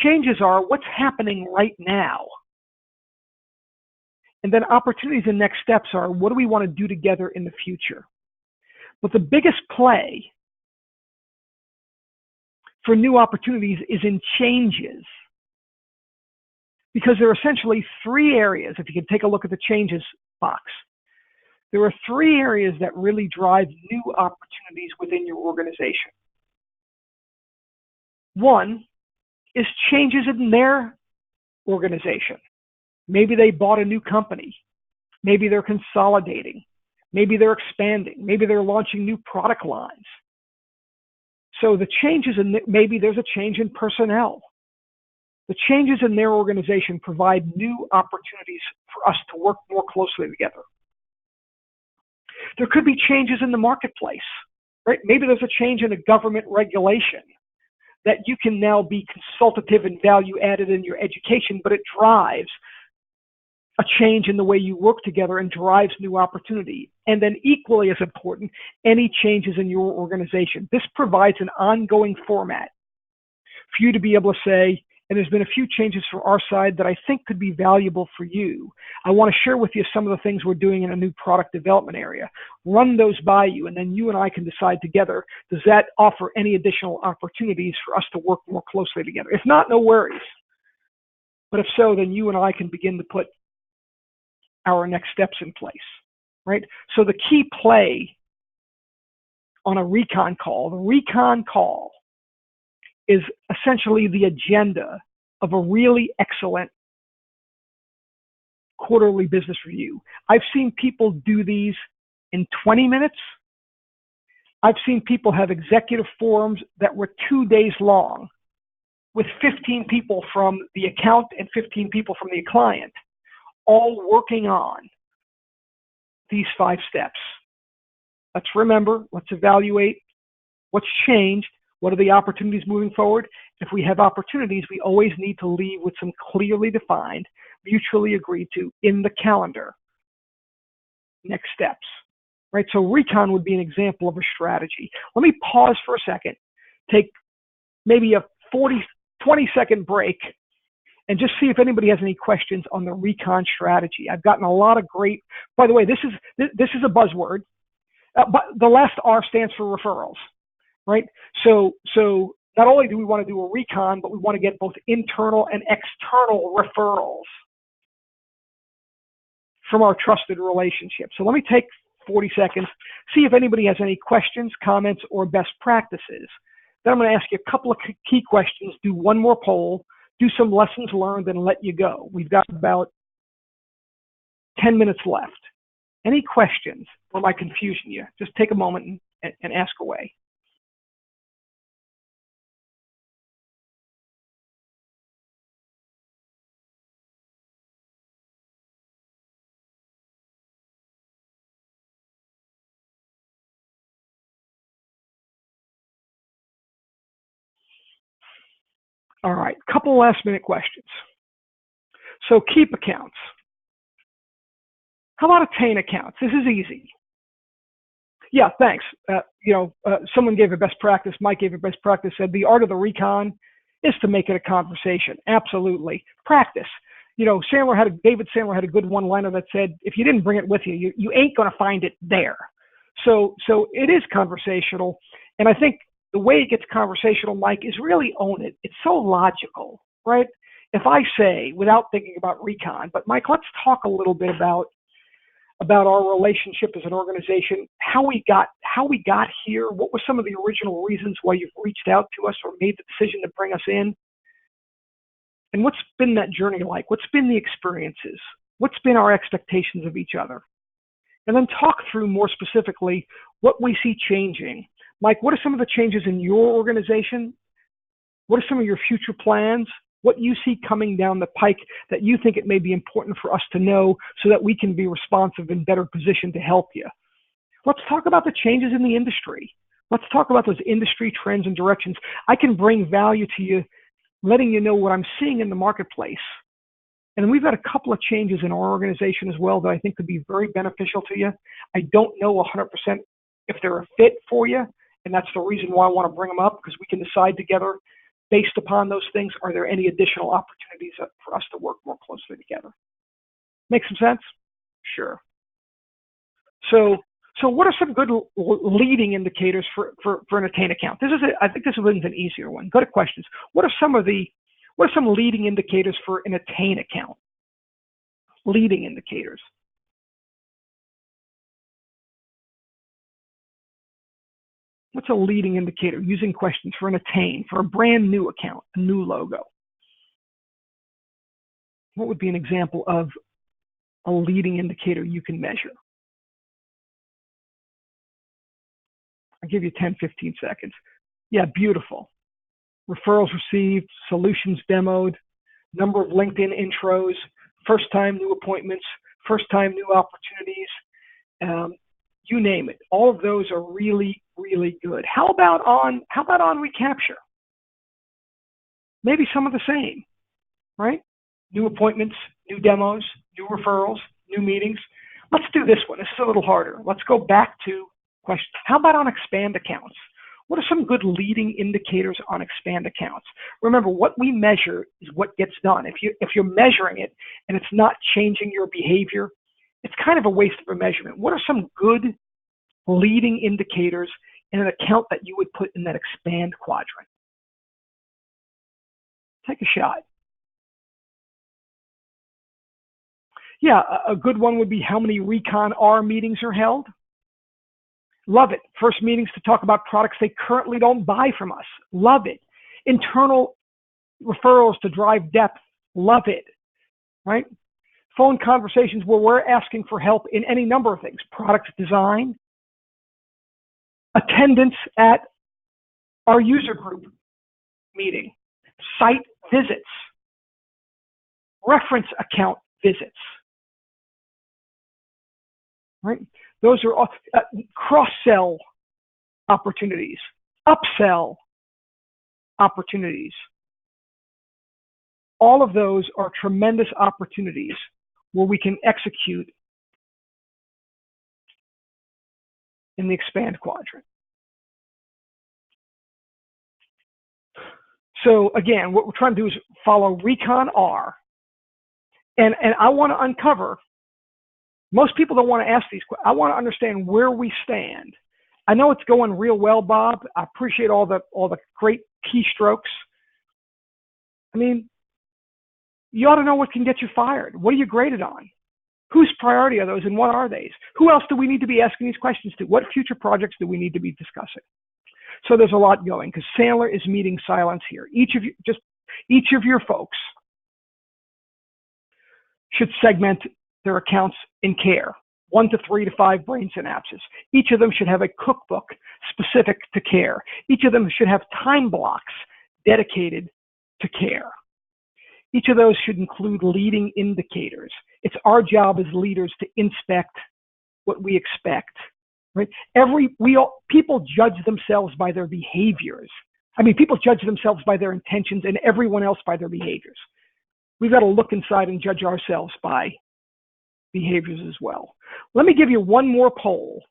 Changes are what's happening right now. And then opportunities and next steps are, what do we want to do together in the future? But the biggest play for new opportunities is in changes, because there are essentially three areas. If you can take a look at the changes box, there are three areas that really drive new opportunities within your organization. One is changes in their organization. Maybe they bought a new company. Maybe they're consolidating. Maybe they're expanding. Maybe they're launching new product lines. So the changes in, maybe there's a change in personnel. The changes in their organization provide new opportunities for us to work more closely together. There could be changes in the marketplace, right? Maybe there's a change in a government regulation that you can now be consultative and value added in your education, but it drives a change in the way you work together and drives new opportunity. And then equally as important, any changes in your organization. This provides an ongoing format for you to be able to say, and there's been a few changes from our side that I think could be valuable for you. I want to share with you some of the things we're doing in a new product development area. Run those by you, and then you and I can decide together, does that offer any additional opportunities for us to work more closely together? If not, no worries. But if so, then you and I can begin to put our next steps in place, right? So the key play on a recon call, the recon call is essentially the agenda of a really excellent quarterly business review. I've seen people do these in 20 minutes. I've seen people have executive forums that were 2 days long with 15 people from the account and 15 people from the client, all working on these 5 steps. Let's remember, let's evaluate what's changed. What are the opportunities moving forward? If we have opportunities, we always need to leave with some clearly defined, mutually agreed to in the calendar next steps, right? So recon would be an example of a strategy. Let me pause for a second, take maybe a 20-second break, and just see if anybody has any questions on the recon strategy. I've gotten a lot of great, by the way, this is a buzzword, but the last R stands for referrals. Right? So not only do we want to do a recon, but we want to get both internal and external referrals from our trusted relationship. So let me take 40 seconds, see if anybody has any questions, comments, or best practices. Then I'm going to ask you a couple of key questions, do one more poll, do some lessons learned, and let you go. We've got about 10 minutes left. Any questions, or am I confusing you? Just take a moment and ask away. All right, couple last minute questions. So keep accounts. How about attain accounts? This is easy. Yeah, thanks. Someone gave a best practice. Mike gave a best practice, said the art of the recon is to make it a conversation. Absolutely. Practice. David Sandler had a good one-liner that said, if you didn't bring it with you, you ain't going to find it there. So it is conversational. And I think the way it gets conversational, Mike, is really own it. It's so logical, right? If I say, without thinking about recon, but Mike, let's talk a little bit about our relationship as an organization, how we got here, what were some of the original reasons why you've reached out to us or made the decision to bring us in, and what's been that journey like? What's been the experiences? What's been our expectations of each other? And then talk through more specifically what we see changing. Mike, what are some of the changes in your organization? What are some of your future plans? What you see coming down the pike that you think it may be important for us to know so that we can be responsive and better positioned to help you. Let's talk about the changes in the industry. Let's talk about those industry trends and directions. I can bring value to you, letting you know what I'm seeing in the marketplace. And we've got a couple of changes in our organization as well that I think could be very beneficial to you. I don't know 100% if they're a fit for you, and that's the reason why I want to bring them up, because we can decide together based upon those things, are there any additional opportunities for us to work more closely together? Make some sense? Sure. So what are some good leading indicators for an attain account? I think this one's an easier one. Go to questions. What are some leading indicators for an attain account? Leading indicators. What's a leading indicator? Using questions for an attain, for a brand new account, a new logo. What would be an example of a leading indicator you can measure? I'll give you 10, 15 seconds. Yeah, beautiful. Referrals received, solutions demoed, number of LinkedIn intros, first time new appointments, first time new opportunities, you name it. All of those are really, really good. How about on recapture? Maybe some of the same, right? New appointments, new demos, new referrals, new meetings. Let's do this one. This is a little harder. Let's go back to questions. How about on expand accounts? What are some good leading indicators on expand accounts? Remember, what we measure is what gets done. If you're measuring it and it's not changing your behavior, it's kind of a waste of a measurement. What are some good leading indicators in an account that you would put in that expand quadrant? Take a shot. Yeah, a good one would be how many Recon R meetings are held. Love it. First meetings to talk about products they currently don't buy from us. Love it. Internal referrals to drive depth. Love it. Right? Phone conversations where we're asking for help in any number of things. Product design. Attendance at our user group meeting. Site visits. Reference account visits. Right? Those are all cross-sell opportunities, upsell opportunities. All of those are tremendous opportunities where we can execute in the expand quadrant. So again, what we're trying to do is follow Recon R. And I want to uncover, most people don't want to ask these questions. I want to understand where we stand. I know it's going real well, Bob. I appreciate all the great keystrokes. I mean, you ought to know what can get you fired. What are you graded on? Whose priority are those and what are they? Who else do we need to be asking these questions to? What future projects do we need to be discussing? So there's a lot going because Sandler is meeting silence here. Each of your folks should segment their accounts in care, 1 to 3 to 5 brain synapses. Each of them should have a cookbook specific to care. Each of them should have time blocks dedicated to care. Each of those should include leading indicators. It's our job as leaders to inspect what we expect. Right? People judge themselves by their behaviors, I mean, people judge themselves by their intentions and everyone else by their behaviors. We've got to look inside and judge ourselves by behaviors as well. Let me give you one more poll.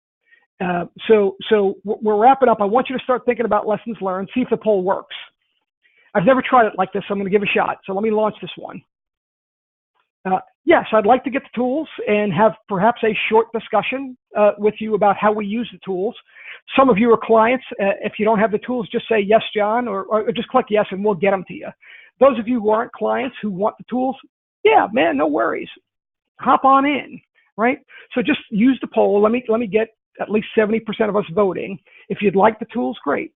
So we're wrapping up. I want you to start thinking about lessons learned, see if the poll works. I've never tried it like this, so I'm going to give a shot. So let me launch this one. Yes, I'd like to get the tools and have perhaps a short discussion with you about how we use the tools. Some of you are clients. If you don't have the tools, just say yes, John, or just click yes and we'll get them to you. Those of you who aren't clients who want the tools, yeah, man, no worries. Hop on in, right? So just use the poll. Let me get at least 70% of us voting. If you'd like the tools, great.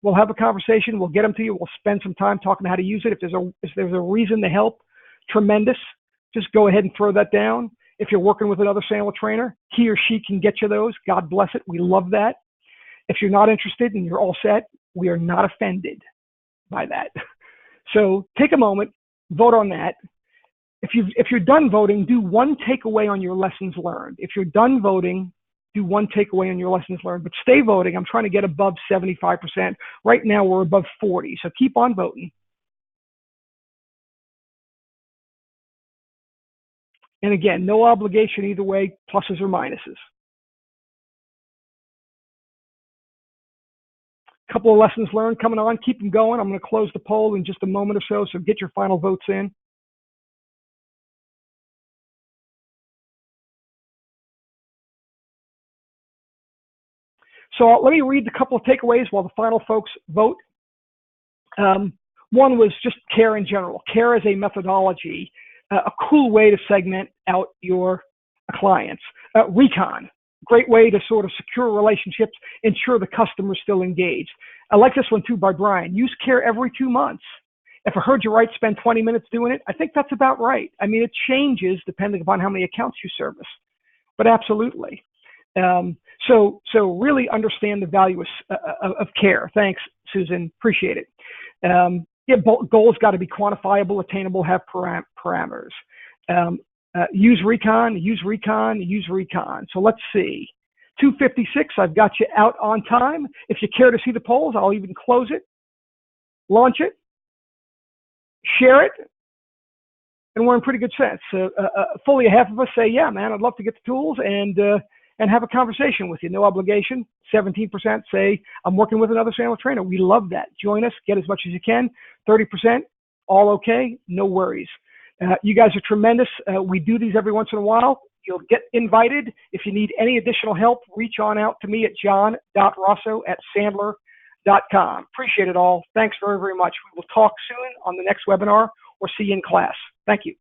We'll have a conversation. We'll get them to you. We'll spend some time talking how to use it. If there's a reason to help, tremendous. Just go ahead and throw that down. If you're working with another Sandler trainer, he or she can get you those. God bless it. We love that. If you're not interested and you're all set, we are not offended by that. So take a moment, vote on that. If you're done voting, do one takeaway on your lessons learned. If you're done voting, do one takeaway on your lessons learned. But stay voting. I'm trying to get above 75%. Right now we're above 40. So keep on voting. And again, no obligation either way, pluses or minuses. A couple of lessons learned coming on. Keep them going. I'm going to close the poll in just a moment or so get your final votes in. So let me read a couple of takeaways while the final folks vote. One was just care in general. Care as a methodology, a cool way to segment out your clients. Recon, great way to sort of secure relationships, ensure the customer's still engaged. I like this one too by Brian. Use care every 2 months. If I heard you right, spend 20 minutes doing it. I think that's about right. I mean, it changes depending upon how many accounts you service, but absolutely. So really understand the value of care. Thanks, Susan. Appreciate it. Yeah, goals got to be quantifiable, attainable, have parameters. Use recon. So let's see. 2:56, I've got you out on time. If you care to see the polls, I'll even close it, launch it, share it, and we're in pretty good sense. Fully half of us say, yeah, man, I'd love to get the tools and have a conversation with you. No obligation. 17% say, I'm working with another Sandler trainer. We love that. Join us, get as much as you can. 30%, all okay, no worries. You guys are tremendous. We do these every once in a while. You'll get invited. If you need any additional help, reach on out to me at john.rosso@sandler.com. Appreciate it all. Thanks very, very much. We will talk soon on the next webinar or see you in class. Thank you.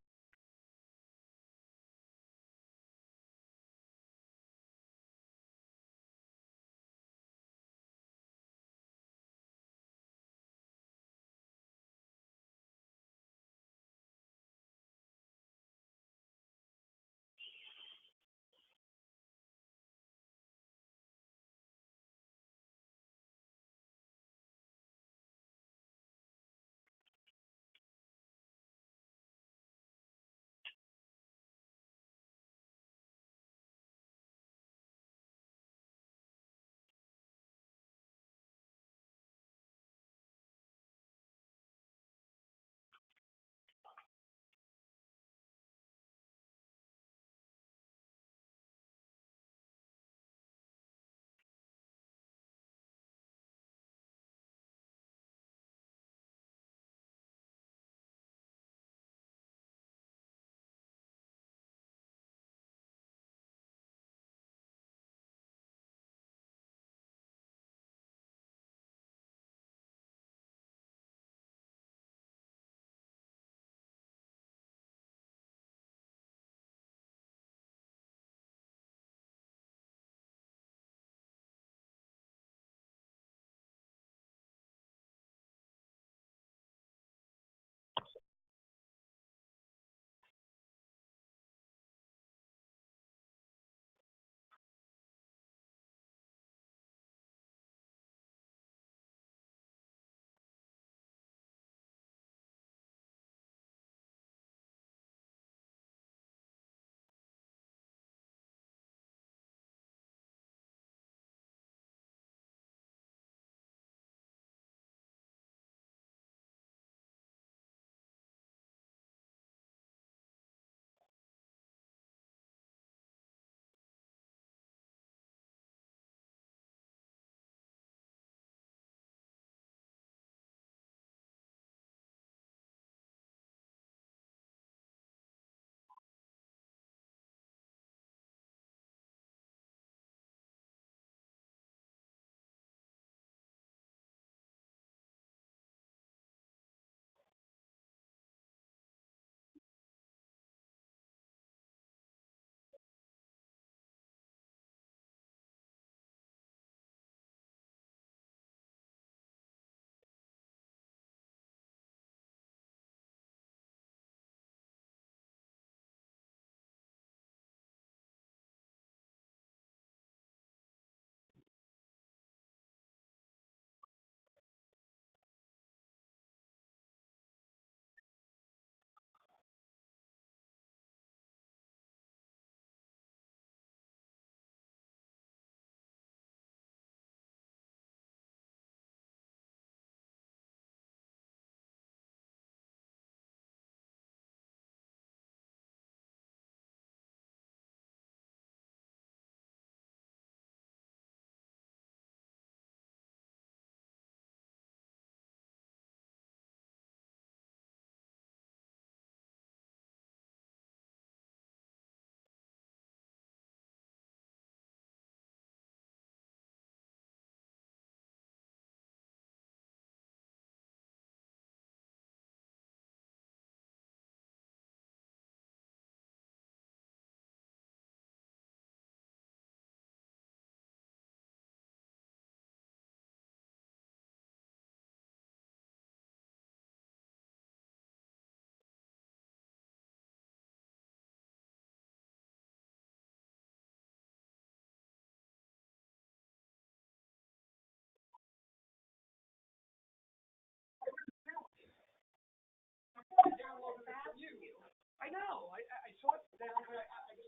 I know. I saw it down. I thought it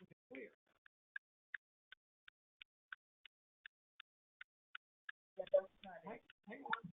was clear. Hang on.